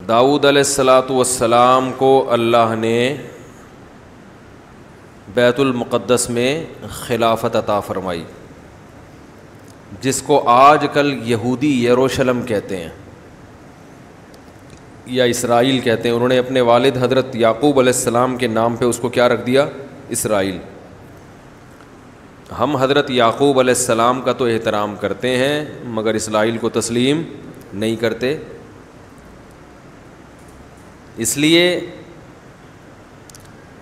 داؤد علیہ الصلاۃ والسلام کو اللہ نے بیت المقدس میں خلافت عطا فرمائی، جس کو آج کل یہودی یروشلم کہتے ہیں یا اسرائیل کہتے ہیں۔ انہوں نے اپنے والد حضرت یعقوب علیہ السلام کے نام پہ اس کو کیا رکھ دیا؟ اسرائیل۔ ہم حضرت یعقوب علیہ السلام کا تو احترام کرتے ہیں مگر اسرائیل کو تسلیم نہیں کرتے، اس لیے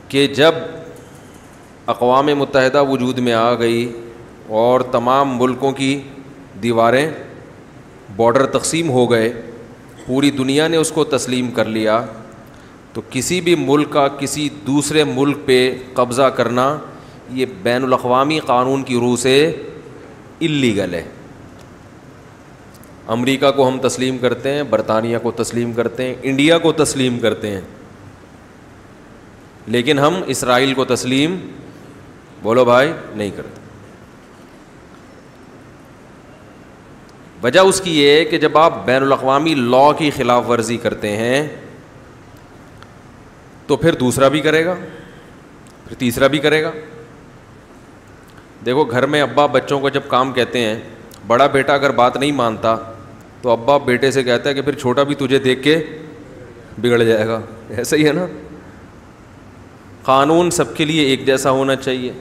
کہ جب اقوام متحدہ وجود میں آ گئی اور تمام ملکوں کی دیواریں بارڈر تقسیم ہو گئے، پوری دنیا نے اس کو تسلیم کر لیا، تو کسی بھی ملک کا کسی دوسرے ملک پہ قبضہ کرنا یہ بین الاقوامی قانون کی روح سے اللیگل ہے۔ امریکہ کو ہم تسلیم کرتے ہیں، برطانیہ کو تسلیم کرتے ہیں، انڈیا کو تسلیم کرتے ہیں، لیکن ہم اسرائیل کو تسلیم بولو بھائی نہیں کرتے۔ وجہ اس کی یہ ہے کہ جب آپ بین الاقوامی لاء کی خلاف ورزی کرتے ہیں تو پھر دوسرا بھی کرے گا، پھر تیسرا بھی کرے گا۔ دیکھو گھر میں ابا بچوں کو جب کام کہتے ہیں، بڑا بیٹا اگر بات نہیں مانتا تو ابا بیٹے سے کہتا ہے کہ پھر چھوٹا بھی تجھے دیکھ کے بگڑ جائے گا، ایسا ہی ہے نا۔ قانون سب کے لیے ایک جیسا ہونا چاہیے۔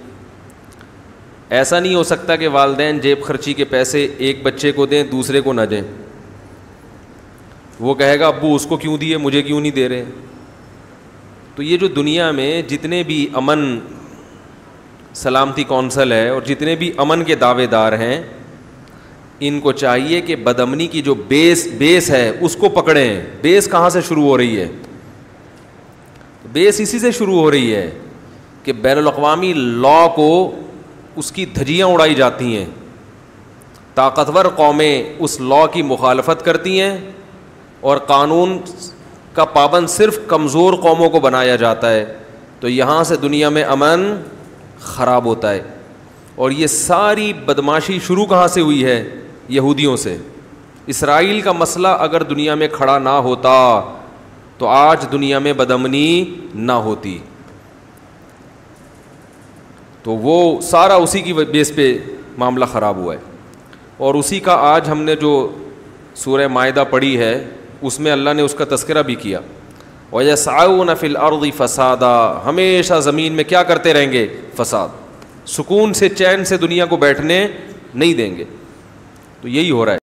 ایسا نہیں ہو سکتا کہ والدین جیب خرچی کے پیسے ایک بچے کو دیں دوسرے کو نہ دیں، وہ کہے گا ابو اس کو کیوں دیے مجھے کیوں نہیں دے رہے۔ تو یہ جو دنیا میں جتنے بھی امن سلامتی کونسل ہے اور جتنے بھی امن کے دعوے دار ہیں، ان کو چاہیے کہ بدامنی کی جو بیس ہے اس کو پکڑیں۔ بیس کہاں سے شروع ہو رہی ہے؟ بیس اسی سے شروع ہو رہی ہے کہ بین الاقوامی لاء کو اس کی دھجیاں اڑائی جاتی ہیں، طاقتور قومیں اس لاء کی مخالفت کرتی ہیں اور قانون کا پابند صرف کمزور قوموں کو بنایا جاتا ہے، تو یہاں سے دنیا میں امن خراب ہوتا ہے۔ اور یہ ساری بدماشی شروع کہاں سے ہوئی ہے؟ یہودیوں سے۔ اسرائیل کا مسئلہ اگر دنیا میں کھڑا نہ ہوتا تو آج دنیا میں بدامنی نہ ہوتی، تو وہ سارا اسی کی بیس پہ معاملہ خراب ہوا ہے۔ اور اسی کا آج ہم نے جو سورہ مائدہ پڑھی ہے اس میں اللہ نے اس کا تذکرہ بھی کیا، وَيَسْعَوْنَ فِي الْأَرْضِ فَسَادًا، ہمیشہ زمین میں کیا کرتے رہیں گے؟ فساد، سکون سے چین سے دنیا کو بیٹھنے نہیں دیں گے۔ تو یہی ہو رہا ہے۔